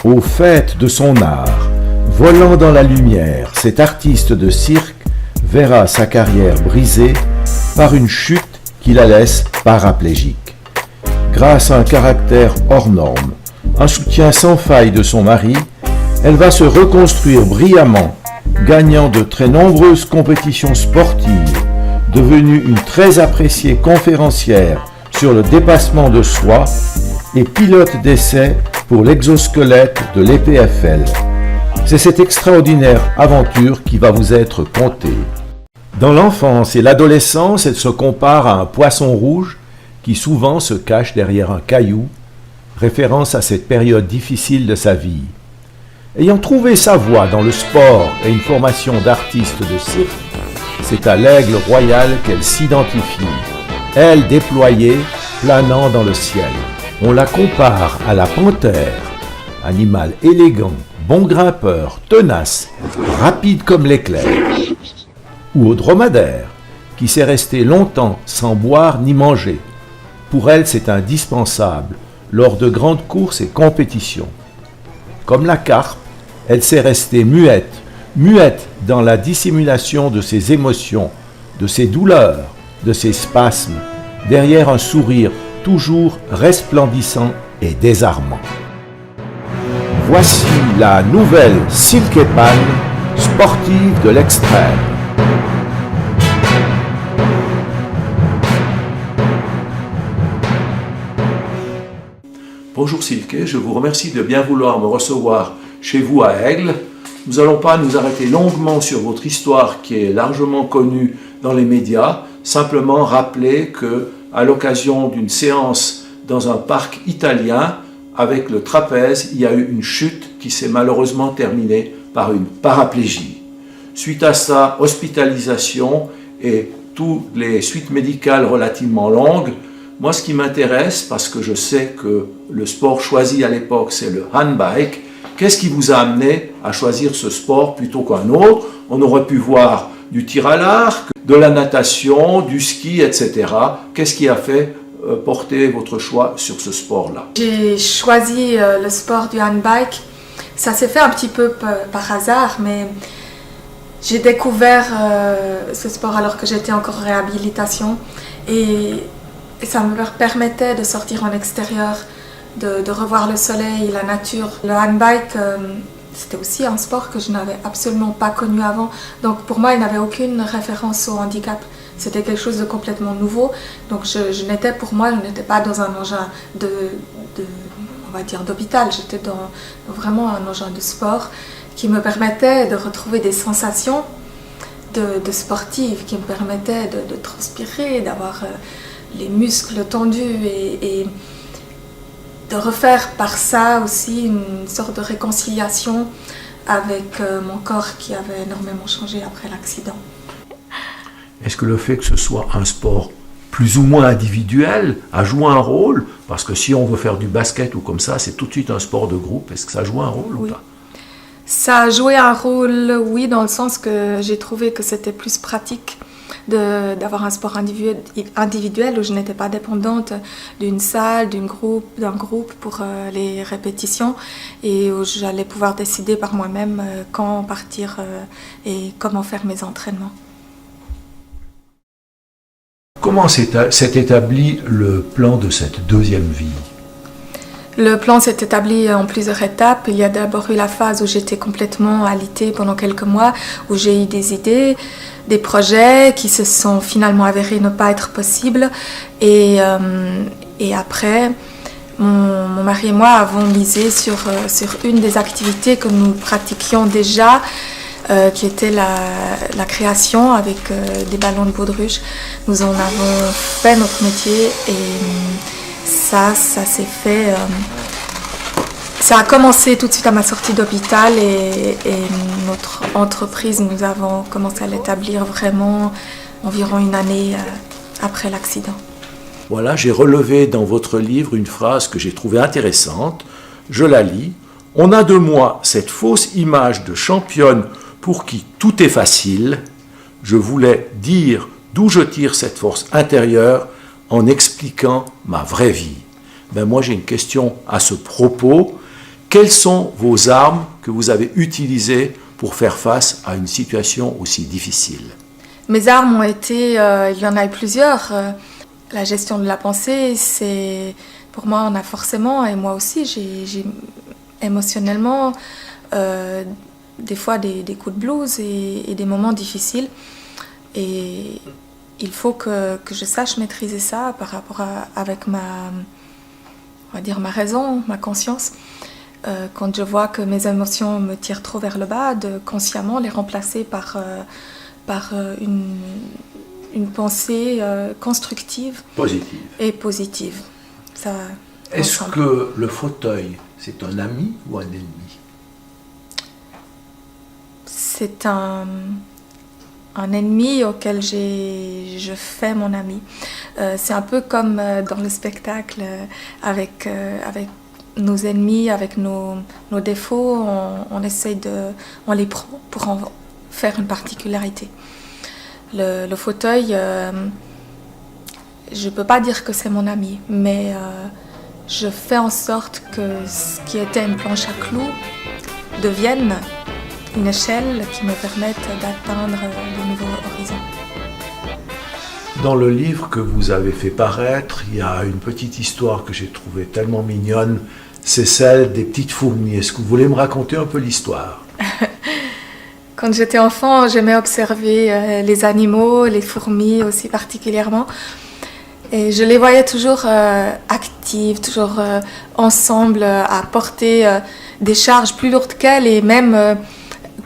Au fait de son art, volant dans la lumière, cet artiste de cirque verra sa carrière brisée par une chute qui la laisse paraplégique. Grâce à un caractère hors norme, un soutien sans faille de son mari, elle va se reconstruire brillamment, gagnant de très nombreuses compétitions sportives, devenue une très appréciée conférencière sur le dépassement de soi et pilote d'essai pour l'exosquelette de l'EPFL. C'est cette extraordinaire aventure qui va vous être contée. Dans l'enfance et l'adolescence, elle se compare à un poisson rouge qui souvent se cache derrière un caillou, référence à cette période difficile de sa vie. Ayant trouvé sa voie dans le sport et une formation d'artiste de cirque, c'est à l'aigle royal qu'elle s'identifie, elle déployée, planant dans le ciel. On la compare à la panthère, animal élégant, bon grimpeur, tenace, rapide comme l'éclair, ou au dromadaire, qui s'est resté longtemps sans boire ni manger. Pour elle, c'est indispensable lors de grandes courses et compétitions. Comme la carpe, elle s'est restée muette, muette dans la dissimulation de ses émotions, de ses douleurs, de ses spasmes, derrière un sourire toujours resplendissant et désarmant. Voici la nouvelle Silke Pan, sportive de l'extrême. Bonjour Silke, je vous remercie de bien vouloir me recevoir chez vous à Aigle. Nous n'allons pas nous arrêter longuement sur votre histoire qui est largement connue dans les médias, simplement rappeler que à l'occasion d'une séance dans un parc italien avec le trapèze, il y a eu une chute qui s'est malheureusement terminée par une paraplégie. Suite à ça, hospitalisation et toutes les suites médicales relativement longues. Moi, ce qui m'intéresse, parce que je sais que le sport choisi à l'époque, c'est le handbike, qu'est-ce qui vous a amené à choisir ce sport plutôt qu'un autre? On aurait pu voir du tir à l'arc, de la natation, du ski, etc. Qu'est-ce qui a fait porter votre choix sur ce sport-là? J'ai choisi le sport du handbike. Ça s'est fait un petit peu par hasard, mais j'ai découvert ce sport alors que j'étais encore en réhabilitation. Et ça me permettait de sortir en extérieur, de revoir le soleil, la nature. Le handbike, c'était aussi un sport que je n'avais absolument pas connu avant. Donc pour moi, il n'avait aucune référence au handicap. C'était quelque chose de complètement nouveau. Donc je n'étais pas dans un engin on va dire d'hôpital. J'étais dans vraiment un engin de sport qui me permettait de retrouver des sensations de sportive, qui me permettait de transpirer, d'avoir les muscles tendus et de refaire par ça aussi une sorte de réconciliation avec mon corps qui avait énormément changé après l'accident. Est-ce que le fait que ce soit un sport plus ou moins individuel a joué un rôle? Parce que si on veut faire du basket ou comme ça, c'est tout de suite un sport de groupe. Est-ce que ça joue un rôle ou pas? Ça a joué un rôle, oui, dans le sens que j'ai trouvé que c'était plus pratique d'avoir un sport individuel où je n'étais pas dépendante d'une salle, d'un groupe pour les répétitions et où j'allais pouvoir décider par moi-même quand partir et comment faire mes entraînements. Comment s'est établi le plan de cette deuxième vie? Le plan s'est établi en plusieurs étapes. Il y a d'abord eu la phase où j'étais complètement alitée pendant quelques mois, où j'ai eu des idées, des projets qui se sont finalement avérés ne pas être possibles. Et après, mon mari et moi avons misé sur une des activités que nous pratiquions déjà, qui était la création avec des ballons de baudruche. Nous en avons fait notre métier et ça s'est fait. Ça a commencé tout de suite à ma sortie d'hôpital et notre entreprise, nous avons commencé à l'établir vraiment environ une année après l'accident. Voilà, j'ai relevé dans votre livre une phrase que j'ai trouvée intéressante. Je la lis. « On a de moi cette fausse image de championne pour qui tout est facile. Je voulais dire d'où je tire cette force intérieure en expliquant ma vraie vie. » Moi, j'ai une question à ce propos. Quelles sont vos armes que vous avez utilisées pour faire face à une situation aussi difficile? Mes armes ont été, il y en a eu plusieurs. La gestion de la pensée, c'est, pour moi, on a forcément, et moi aussi, j'ai émotionnellement des fois des coups de blues et des moments difficiles. Et il faut que je sache maîtriser ça par rapport avec on va dire ma raison, ma conscience. Quand je vois que mes émotions me tirent trop vers le bas, de consciemment les remplacer par une pensée constructive Positive. et positive. Ça, Est-ce ensemble. que le fauteuil, c'est un ami ou un ennemi? C'est un ennemi auquel je fais mon ami. C'est un peu comme dans le spectacle, avec nos ennemis, avec nos défauts, on essaye on les prend pour en faire une particularité. Le fauteuil, je ne peux pas dire que c'est mon ami, mais je fais en sorte que ce qui était une planche à clous devienne une échelle qui me permette d'atteindre de nouveaux horizons. Dans le livre que vous avez fait paraître, il y a une petite histoire que j'ai trouvée tellement mignonne, c'est celle des petites fourmis. Est-ce que vous voulez me raconter un peu l'histoire? Quand j'étais enfant, j'aimais observer les animaux, les fourmis aussi particulièrement. Et je les voyais toujours actives, toujours ensemble, à porter des charges plus lourdes qu'elles et même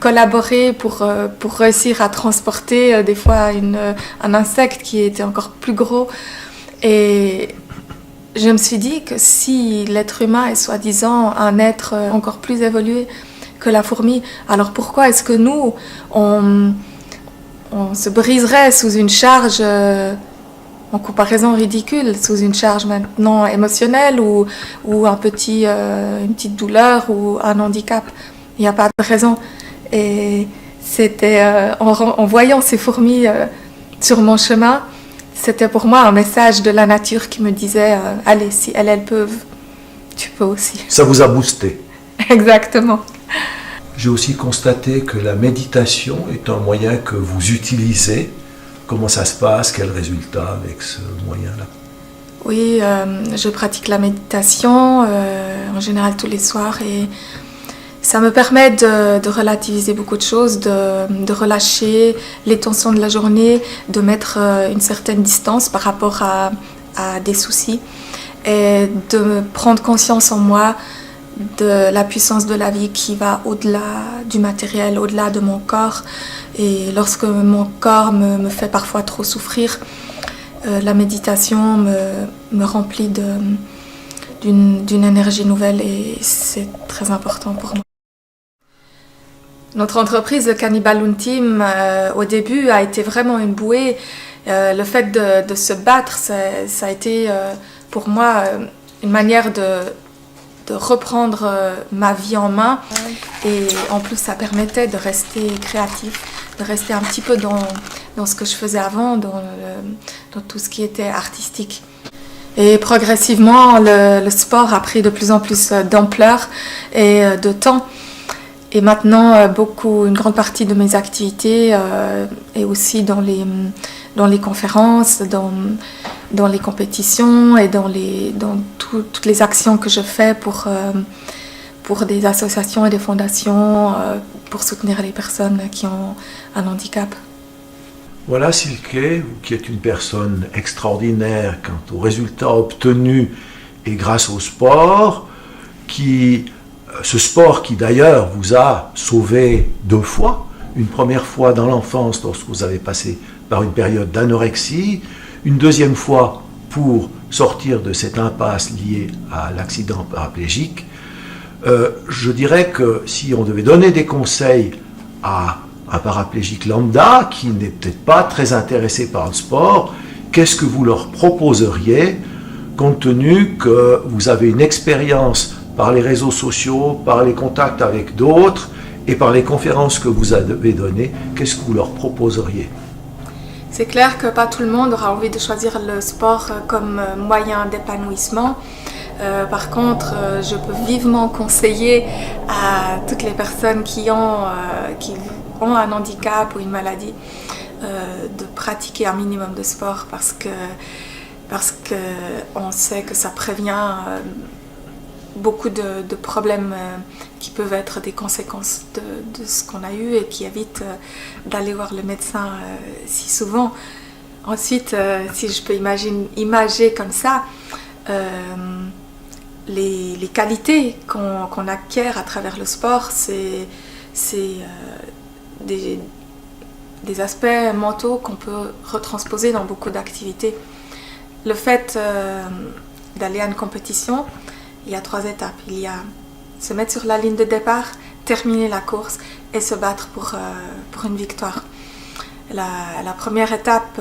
collaborer pour réussir à transporter des fois un insecte qui était encore plus gros. Et je me suis dit que si l'être humain est soi-disant un être encore plus évolué que la fourmi, alors pourquoi est-ce que nous, on se briserait sous une charge en comparaison ridicule, sous une charge maintenant émotionnelle ou une petite douleur ou un handicap? Il n'y a pas de raison. Et c'était en voyant ces fourmis sur mon chemin, c'était pour moi un message de la nature qui me disait allez, si elles peuvent, tu peux aussi. Ça vous a boosté? Exactement. J'ai aussi constaté que la méditation est un moyen que vous utilisez. Comment ça se passe? Quel résultat avec ce moyen-là? Oui, je pratique la méditation en général tous les soirs et ça me permet de relativiser beaucoup de choses, de relâcher les tensions de la journée, de mettre une certaine distance par rapport à des soucis et de prendre conscience en moi de la puissance de la vie qui va au-delà du matériel, au-delà de mon corps. Et lorsque mon corps me fait parfois trop souffrir, la méditation me remplit d'une énergie nouvelle et c'est très important pour moi. Notre entreprise, le Cannibaloon Team, au début a été vraiment une bouée. Le fait de se battre, ça a été pour moi une manière de reprendre ma vie en main et en plus ça permettait de rester créatif, de rester un petit peu dans ce que je faisais avant, dans tout ce qui était artistique. Et progressivement, le sport a pris de plus en plus d'ampleur et de temps. Et maintenant, une grande partie de mes activités est aussi dans les conférences, dans les compétitions et dans toutes les actions que je fais pour des associations et des fondations pour soutenir les personnes qui ont un handicap. Voilà Silke, vous qui êtes une personne extraordinaire quant aux résultats obtenus et grâce au sport, ce sport qui d'ailleurs vous a sauvé 2 fois, une première fois dans l'enfance lorsque vous avez passé par une période d'anorexie, une deuxième fois pour sortir de cette impasse liée à l'accident paraplégique. Je dirais que si on devait donner des conseils à un paraplégique lambda qui n'est peut-être pas très intéressé par le sport, qu'est-ce que vous leur proposeriez compte tenu que vous avez une expérience par les réseaux sociaux, par les contacts avec d'autres et par les conférences que vous avez données, qu'est-ce que vous leur proposeriez? C'est clair que pas tout le monde aura envie de choisir le sport comme moyen d'épanouissement. Par contre, je peux vivement conseiller à toutes les personnes qui ont un handicap ou une maladie de pratiquer un minimum de sport parce que on sait que ça prévient beaucoup de problèmes qui peuvent être des conséquences de ce qu'on a eu et qui évitent d'aller voir le médecin si souvent. Ensuite, si je peux imager comme ça, les qualités qu'on acquiert à travers le sport, c'est des aspects mentaux qu'on peut retransposer dans beaucoup d'activités. Le fait d'aller à une compétition, il y a 3 étapes. Il y a se mettre sur la ligne de départ, terminer la course et se battre pour une victoire. La première étape,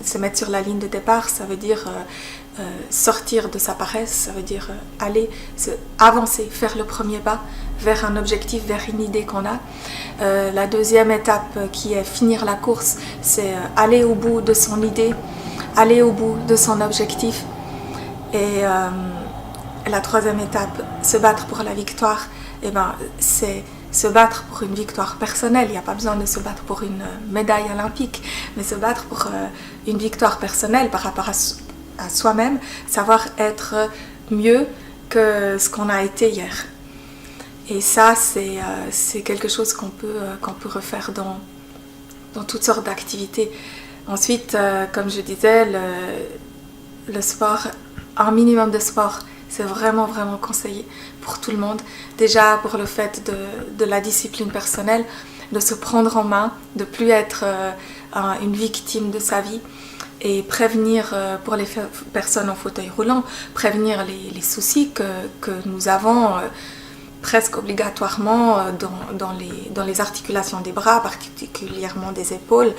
se mettre sur la ligne de départ, ça veut dire sortir de sa paresse, ça veut dire avancer, faire le premier pas vers un objectif, vers une idée qu'on a. La deuxième étape qui est finir la course, c'est aller au bout de son idée, aller au bout de son objectif. Et la troisième étape, se battre pour la victoire, c'est se battre pour une victoire personnelle. Il n'y a pas besoin de se battre pour une médaille olympique, mais se battre pour une victoire personnelle par rapport à soi-même, savoir être mieux que ce qu'on a été hier. Et ça, c'est quelque chose qu'on peut refaire dans toutes sortes d'activités. Ensuite, comme je disais, le sport, un minimum de sport, c'est vraiment, vraiment conseillé pour tout le monde. Déjà pour le fait de la discipline personnelle, de se prendre en main, de ne plus être une victime de sa vie et prévenir, pour les personnes en fauteuil roulant, prévenir les soucis que nous avons presque obligatoirement dans les articulations des bras, particulièrement des épaules,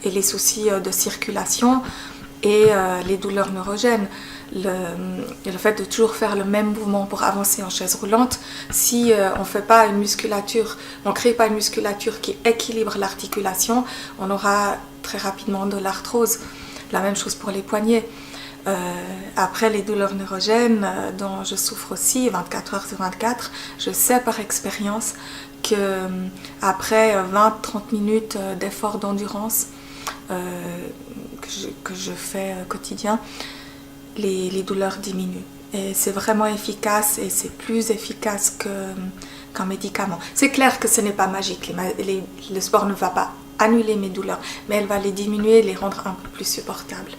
et les soucis de circulation et les douleurs neurogènes. Le fait de toujours faire le même mouvement pour avancer en chaise roulante, si on ne fait pas une musculature, on ne crée pas une musculature qui équilibre l'articulation, on aura très rapidement de l'arthrose. La même chose pour les poignets. Après les douleurs neurogènes dont je souffre aussi 24 heures sur 24, je sais par expérience que après 20-30 minutes d'effort d'endurance que je fais quotidien, les douleurs diminuent. Et c'est vraiment efficace et c'est plus efficace qu'un médicament. C'est clair que ce n'est pas magique. Le sport ne va pas annuler mes douleurs, mais elle va les diminuer et les rendre un peu plus supportables.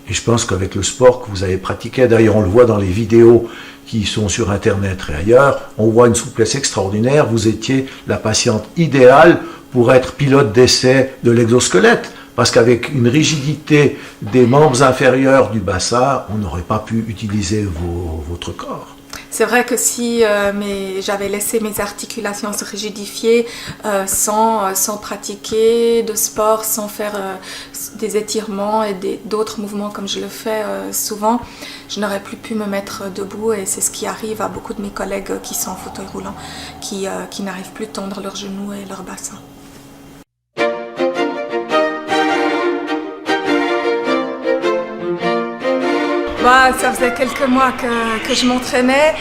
Et je pense qu'avec le sport que vous avez pratiqué, d'ailleurs on le voit dans les vidéos qui sont sur internet et ailleurs, on voit une souplesse extraordinaire. Vous étiez la patiente idéale pour être pilote d'essai de l'exosquelette, parce qu'avec une rigidité des membres inférieurs du bassin, on n'aurait pas pu utiliser votre corps. C'est vrai que si j'avais laissé mes articulations se rigidifier sans pratiquer de sport, sans faire des étirements et d'autres mouvements comme je le fais souvent, je n'aurais plus pu me mettre debout, et c'est ce qui arrive à beaucoup de mes collègues qui sont en fauteuil roulant, qui n'arrivent plus à tendre leurs genoux et leur bassin. Ça faisait quelques mois que je m'entraînais,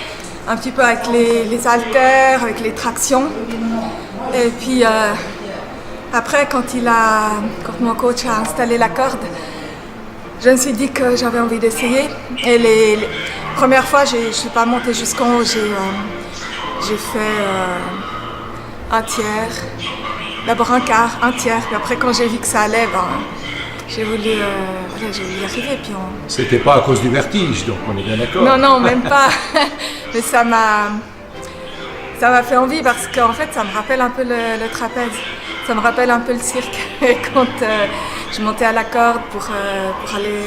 un petit peu avec les haltères, avec les tractions. Et puis après, quand mon coach a installé la corde, je me suis dit que j'avais envie d'essayer. Et les premières fois, je ne suis pas montée jusqu'en haut, j'ai fait un tiers, d'abord un quart, un tiers. Puis après, quand j'ai vu que ça allait, j'ai voulu y arriver. Puis C'était pas à cause du vertige, donc on est bien d'accord. Non, même pas. Mais ça m'a fait envie parce qu'en fait, ça me rappelle un peu le trapèze. Ça me rappelle un peu le cirque. Et quand je montais à la corde pour aller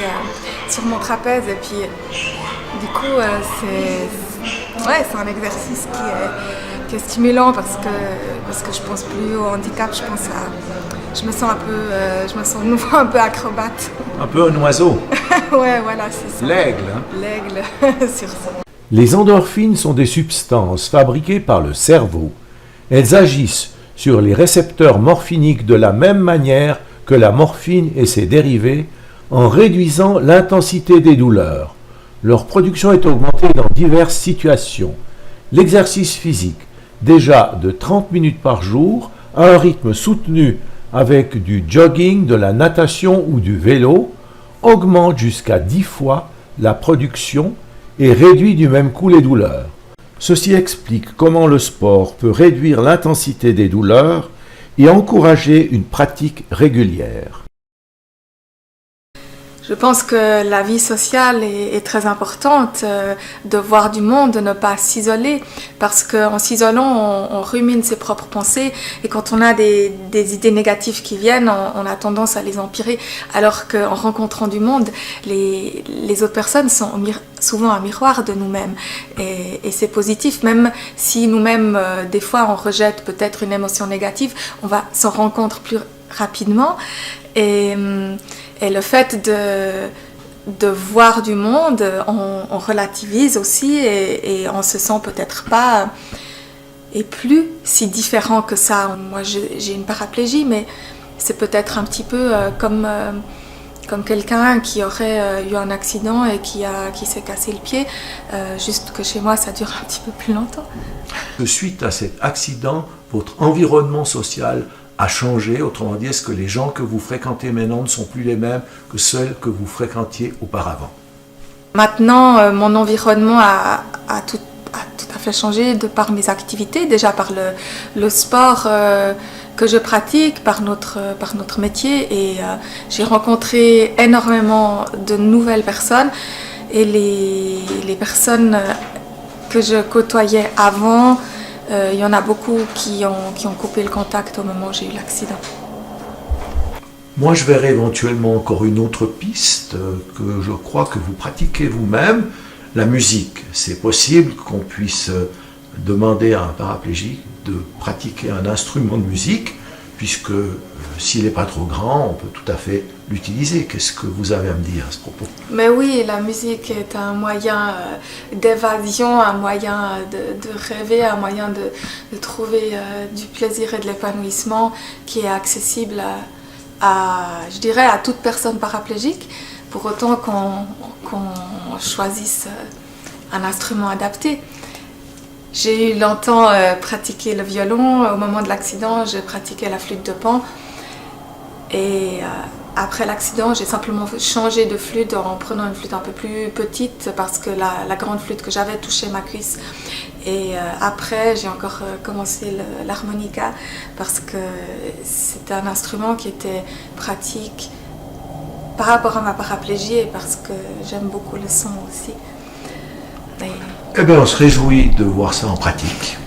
sur mon trapèze, et puis du coup, c'est un exercice qui est stimulant parce que je pense plus au handicap, je me sens de nouveau un peu acrobate. Un peu un oiseau. Ouais, voilà, c'est ça. L'aigle. L'aigle, sur ça. Les endorphines sont des substances fabriquées par le cerveau. Elles agissent sur les récepteurs morphiniques de la même manière que la morphine et ses dérivés, en réduisant l'intensité des douleurs. Leur production est augmentée dans diverses situations. L'exercice physique, déjà de 30 minutes par jour, à un rythme soutenu avec du jogging, de la natation ou du vélo, augmente jusqu'à 10 fois la production et réduit du même coup les douleurs. Ceci explique comment le sport peut réduire l'intensité des douleurs et encourager une pratique régulière. Je pense que la vie sociale est très importante, de voir du monde, de ne pas s'isoler, parce qu'en s'isolant, on rumine ses propres pensées, et quand on a des idées négatives qui viennent, on a tendance à les empirer, alors qu'en rencontrant du monde, les autres personnes sont souvent un miroir de nous-mêmes, et c'est positif, même si nous-mêmes, des fois, on rejette peut-être une émotion négative, on va s'en rendre compte plus rapidement, et le fait de voir du monde, on relativise aussi et on se sent peut-être pas et plus si différent que ça. Moi, j'ai une paraplégie, mais c'est peut-être un petit peu comme quelqu'un qui aurait eu un accident et qui s'est cassé le pied, juste que chez moi, ça dure un petit peu plus longtemps. Suite à cet accident, votre environnement social a changé, autrement dit, est-ce que les gens que vous fréquentez maintenant ne sont plus les mêmes que ceux que vous fréquentiez auparavant? Maintenant, mon environnement a tout à fait changé de par mes activités, déjà par le sport que je pratique, par notre métier, et j'ai rencontré énormément de nouvelles personnes, et les personnes que je côtoyais avant, il y en a beaucoup qui ont coupé le contact au moment où j'ai eu l'accident. Moi, je verrai éventuellement encore une autre piste que je crois que vous pratiquez vous-même, la musique. C'est possible qu'on puisse demander à un paraplégique de pratiquer un instrument de musique, puisque s'il n'est pas trop grand, on peut tout à fait l'utiliser. Qu'est-ce que vous avez à me dire à ce propos? Mais oui, la musique est un moyen d'évasion, un moyen de rêver, un moyen de trouver du plaisir et de l'épanouissement qui est accessible je dirais, à toute personne paraplégique, pour autant qu'on choisisse un instrument adapté. J'ai eu longtemps pratiqué le violon. Au moment de l'accident, j'ai pratiqué la flûte de Pan. Et après l'accident, j'ai simplement changé de flûte en prenant une flûte un peu plus petite parce que la grande flûte que j'avais touchait ma cuisse. Et après, j'ai encore commencé l'harmonica parce que c'était un instrument qui était pratique par rapport à ma paraplégie et parce que j'aime beaucoup le son aussi. Eh bien, on se réjouit de voir ça en pratique.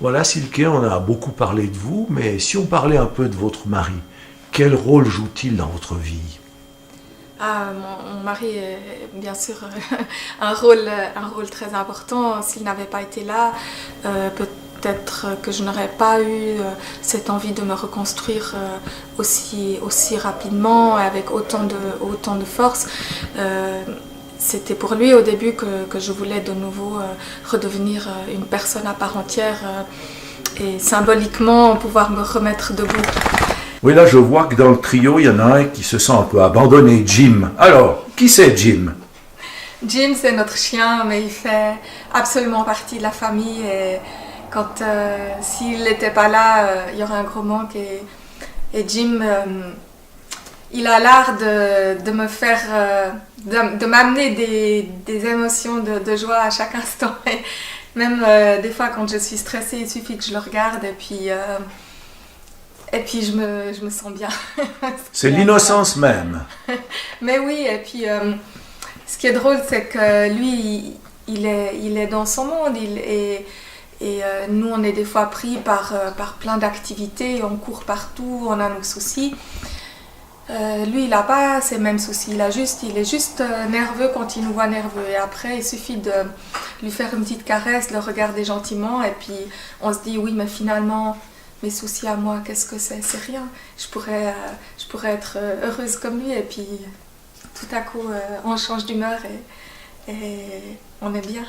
Voilà, Silke, on a beaucoup parlé de vous, mais si on parlait un peu de votre mari, quel rôle joue-t-il dans votre vie? Mon mari est bien sûr un rôle très important. S'il n'avait pas été là, peut-être que je n'aurais pas eu cette envie de me reconstruire aussi rapidement, avec autant de force. C'était pour lui au début que je voulais de nouveau redevenir une personne à part entière et symboliquement pouvoir me remettre debout. Oui, là je vois que dans le trio, il y en a un qui se sent un peu abandonné, Jim. Alors, qui c'est Jim? Jim, c'est notre chien, mais il fait absolument partie de la famille. Et s'il n'était pas là, il y aurait un gros manque. Et Jim, il a l'art de me faire, de m'amener des émotions de joie à chaque instant. Et même des fois quand je suis stressée, il suffit que je le regarde et puis je me sens bien. C'est l'innocence même. Mais oui, et puis ce qui est drôle, c'est que lui, il est dans son monde, nous, on est des fois pris par plein d'activités, on court partout, on a nos soucis. Lui, il n'a pas ces mêmes soucis, il est juste nerveux quand il nous voit nerveux. Et après, il suffit de lui faire une petite caresse, de le regarder gentiment, et puis on se dit, oui, mais finalement, mes soucis à moi, qu'est-ce que c'est? C'est rien. Je pourrais être heureuse comme lui, et puis tout à coup, on change d'humeur et on est bien.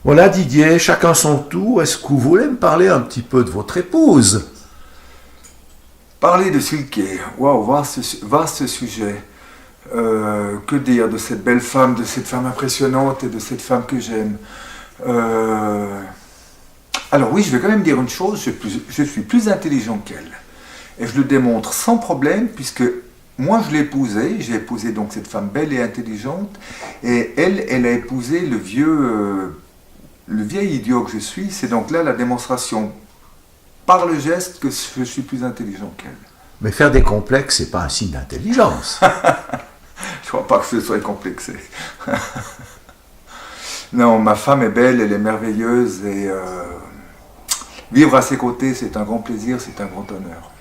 Voilà Didier, chacun son tour. Est-ce que vous voulez me parler un petit peu de votre épouse? Parler de Silke, waouh, vaste sujet. Que dire de cette belle femme, de cette femme impressionnante et de cette femme que j'aime. Alors oui, je vais quand même dire une chose, je suis plus intelligent qu'elle. Et je le démontre sans problème, puisque moi je l'ai épousée, j'ai épousé donc cette femme belle et intelligente, et elle a épousé le vieil idiot que je suis. C'est donc là la démonstration par le geste que je suis plus intelligent qu'elle. Mais faire des complexes, c'est pas un signe d'intelligence. Je crois pas que ce soit complexé. Non, ma femme est belle, elle est merveilleuse, et vivre à ses côtés, c'est un grand plaisir, c'est un grand honneur.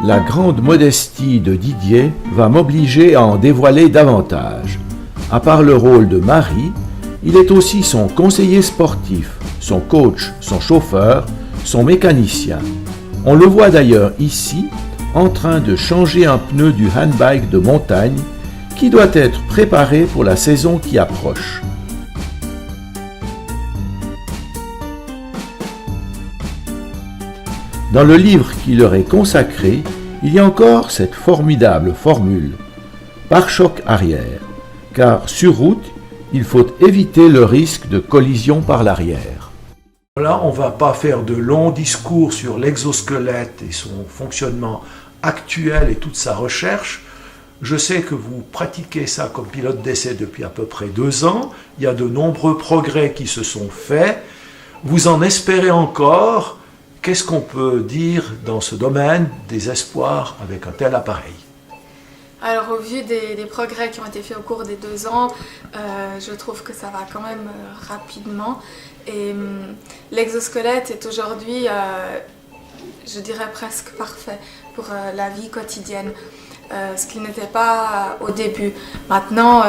La grande modestie de Didier va m'obliger à en dévoiler davantage. À part le rôle de mari, il est aussi son conseiller sportif, son coach, son chauffeur, son mécanicien. On le voit d'ailleurs ici, en train de changer un pneu du handbike de montagne qui doit être préparé pour la saison qui approche. Dans le livre qui leur est consacré, il y a encore cette formidable formule « pare-choc arrière », car sur route, il faut éviter le risque de collision par l'arrière. Là, on ne va pas faire de longs discours sur l'exosquelette et son fonctionnement actuel et toute sa recherche. Je sais que vous pratiquez ça comme pilote d'essai depuis à peu près 2 ans. Il y a de nombreux progrès qui se sont faits. Vous en espérez encore. Qu'est-ce qu'on peut dire dans ce domaine des espoirs avec un tel appareil? Alors au vu des progrès qui ont été faits au cours des 2 ans, je trouve que ça va quand même rapidement. Et l'exosquelette est aujourd'hui, je dirais presque parfait pour la vie quotidienne, ce qui n'était pas au début. Maintenant,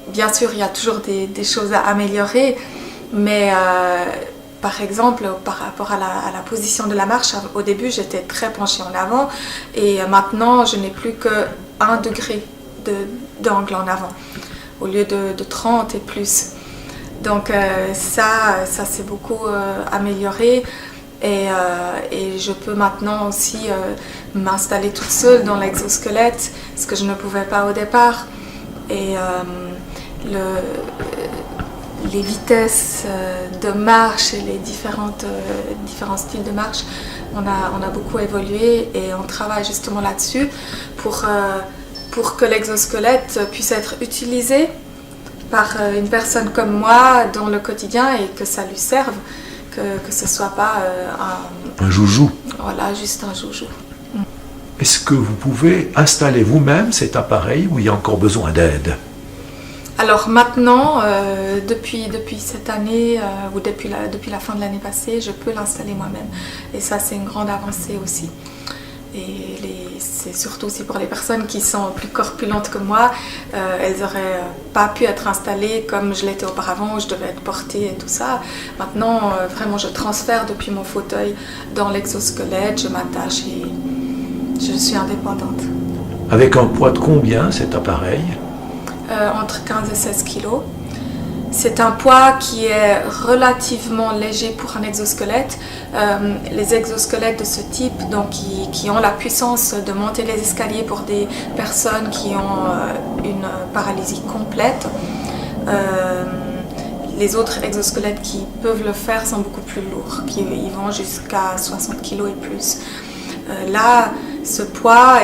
bien sûr, il y a toujours des choses à améliorer, mais par exemple, par rapport à la position de la marche, au début j'étais très penchée en avant et maintenant je n'ai plus que 1 degré d'angle en avant au lieu de 30 et plus. Donc ça s'est beaucoup amélioré et je peux maintenant aussi m'installer toute seule dans l'exosquelette, ce que je ne pouvais pas au départ. Et les vitesses de marche et les différents styles de marche, on a beaucoup évolué et on travaille justement là-dessus pour que l'exosquelette puisse être utilisé par une personne comme moi dans le quotidien et que ça lui serve, que ce ne soit pas un joujou. Voilà, juste un joujou. Est-ce que vous pouvez installer vous-même cet appareil ou il y a encore besoin d'aide? Alors maintenant, depuis cette année ou depuis la fin de l'année passée, je peux l'installer moi-même. Et ça, c'est une grande avancée aussi. Et c'est surtout aussi pour les personnes qui sont plus corpulentes que moi, elles n'auraient pas pu être installées comme je l'étais auparavant, où je devais être portée et tout ça. Maintenant, vraiment, je transfère depuis mon fauteuil dans l'exosquelette, je m'attache et je suis indépendante. Avec un poids de combien cet appareil? Entre 15 et 16 kilos. C'est un poids qui est relativement léger pour un exosquelette. Les exosquelettes de ce type, donc qui ont la puissance de monter les escaliers pour des personnes qui ont une paralysie complète, les autres exosquelettes qui peuvent le faire sont beaucoup plus lourds, ils vont jusqu'à 60 kg et plus. Là, ce poids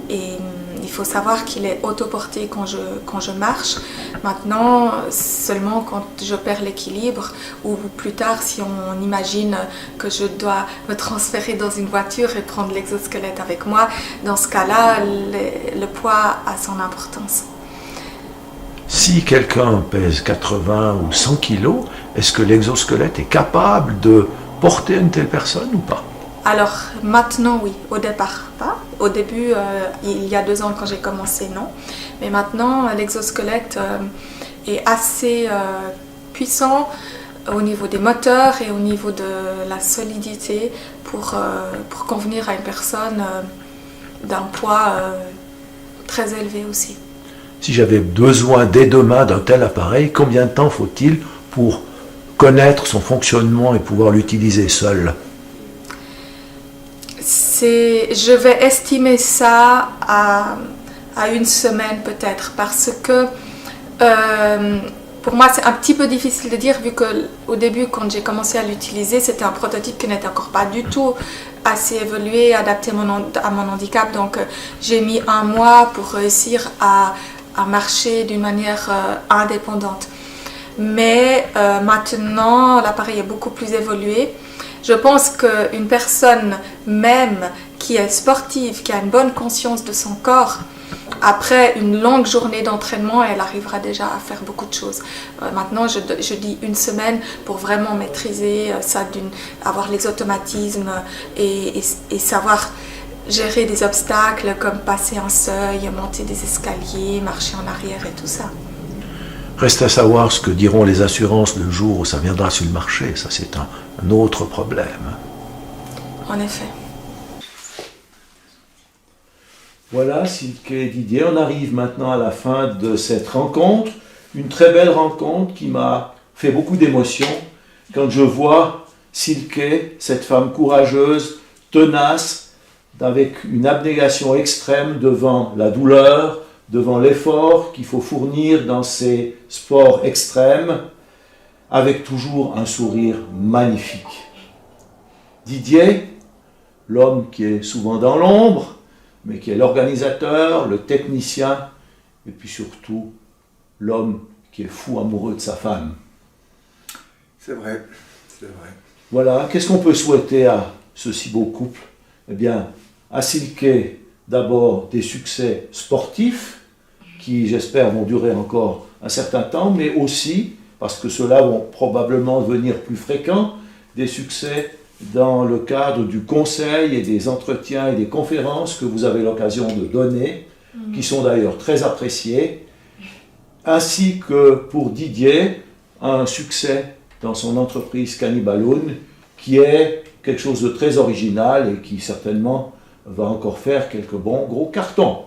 il faut savoir qu'il est autoporté quand je marche. Maintenant, seulement quand je perds l'équilibre, ou plus tard, si on imagine que je dois me transférer dans une voiture et prendre l'exosquelette avec moi, dans ce cas-là, le poids a son importance. Si quelqu'un pèse 80 ou 100 kilos, est-ce que l'exosquelette est capable de porter une telle personne ou pas? Alors maintenant oui, au départ pas. Au début, il y a 2 ans quand j'ai commencé, non. Mais maintenant, l'exosquelette est assez puissant au niveau des moteurs et au niveau de la solidité pour convenir à une personne d'un poids très élevé aussi. Si j'avais besoin dès demain d'un tel appareil, combien de temps faut-il pour connaître son fonctionnement et pouvoir l'utiliser seul? Je vais estimer ça à 1 semaine peut-être, parce que pour moi c'est un petit peu difficile de dire, vu qu'au début quand j'ai commencé à l'utiliser, c'était un prototype qui n'était encore pas du tout assez évolué, adapté à mon handicap, donc j'ai mis 1 mois pour réussir à marcher d'une manière indépendante. Mais maintenant l'appareil est beaucoup plus évolué. Je pense qu'une personne même qui est sportive, qui a une bonne conscience de son corps, après une longue journée d'entraînement, elle arrivera déjà à faire beaucoup de choses. Maintenant, je dis 1 semaine pour vraiment maîtriser ça, avoir les automatismes et savoir gérer des obstacles comme passer un seuil, monter des escaliers, marcher en arrière et tout ça. Reste à savoir ce que diront les assurances le jour où ça viendra sur le marché. Ça, c'est un autre problème. En effet. Voilà, Silke et Didier, on arrive maintenant à la fin de cette rencontre. Une très belle rencontre qui m'a fait beaucoup d'émotions quand je vois Silke, cette femme courageuse, tenace, avec une abnégation extrême devant la douleur, devant l'effort qu'il faut fournir dans ces sports extrêmes, avec toujours un sourire magnifique. Didier, l'homme qui est souvent dans l'ombre, mais qui est l'organisateur, le technicien, et puis surtout l'homme qui est fou amoureux de sa femme. C'est vrai, c'est vrai. Voilà, qu'est-ce qu'on peut souhaiter à ce si beau couple? Eh bien, à Silke, d'abord des succès sportifs, qui j'espère vont durer encore un certain temps, mais aussi, parce que ceux-là vont probablement devenir plus fréquents, des succès dans le cadre du conseil et des entretiens et des conférences que vous avez l'occasion de donner, qui sont d'ailleurs très appréciés, ainsi que pour Didier, un succès dans son entreprise Cannibaloon, qui est quelque chose de très original et qui certainement va encore faire quelques bons gros cartons.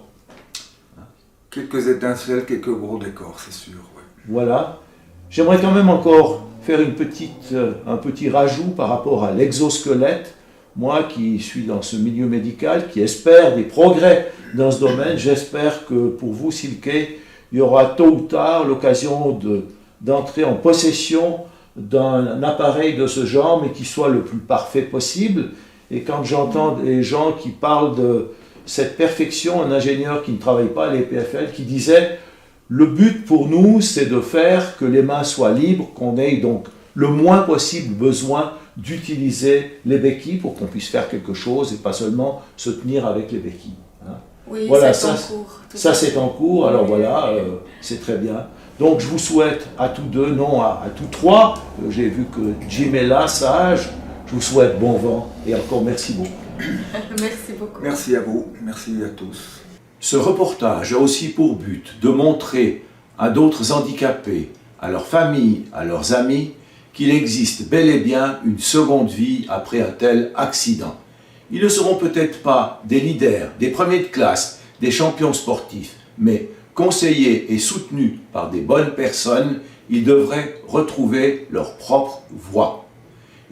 Quelques étincelles, quelques gros décors, c'est sûr. Ouais. Voilà. J'aimerais quand même encore faire un petit rajout par rapport à l'exosquelette. Moi qui suis dans ce milieu médical, qui espère des progrès dans ce domaine, j'espère que pour vous, Silke, il y aura tôt ou tard l'occasion d'entrer en possession d'un appareil de ce genre, mais qui soit le plus parfait possible. Et quand j'entends des gens qui parlent de cette perfection, un ingénieur qui ne travaille pas à l'EPFL, qui disait « Le but pour nous, c'est de faire que les mains soient libres, qu'on ait donc le moins possible besoin d'utiliser les béquilles pour qu'on puisse faire quelque chose et pas seulement se tenir avec les béquilles. » Oui, voilà, c'est en cours. Ça, c'est en cours, alors voilà, c'est très bien. Donc je vous souhaite à tous deux, non à tous trois, j'ai vu que Jim est là, sage, je vous souhaite bon vent et encore merci beaucoup. Merci beaucoup. Merci à vous, merci à tous. Ce reportage a aussi pour but de montrer à d'autres handicapés, à leurs familles, à leurs amis, qu'il existe bel et bien une seconde vie après un tel accident. Ils ne seront peut-être pas des leaders, des premiers de classe, des champions sportifs, mais conseillés et soutenus par des bonnes personnes, ils devraient retrouver leur propre voie.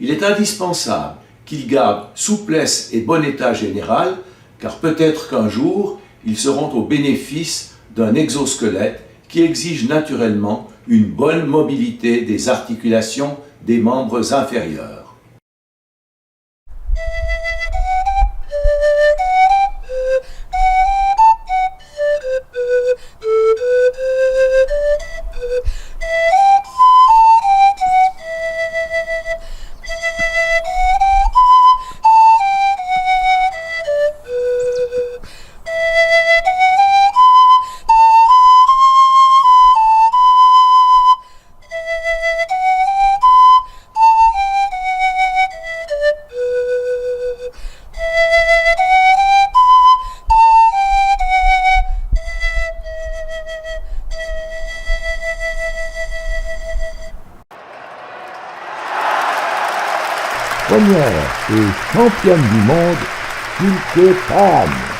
Il est indispensable qu'ils gardent souplesse et bon état général, car peut-être qu'un jour, ils seront au bénéfice d'un exosquelette qui exige naturellement une bonne mobilité des articulations des membres inférieurs. Première et championne du monde, Silke Pan.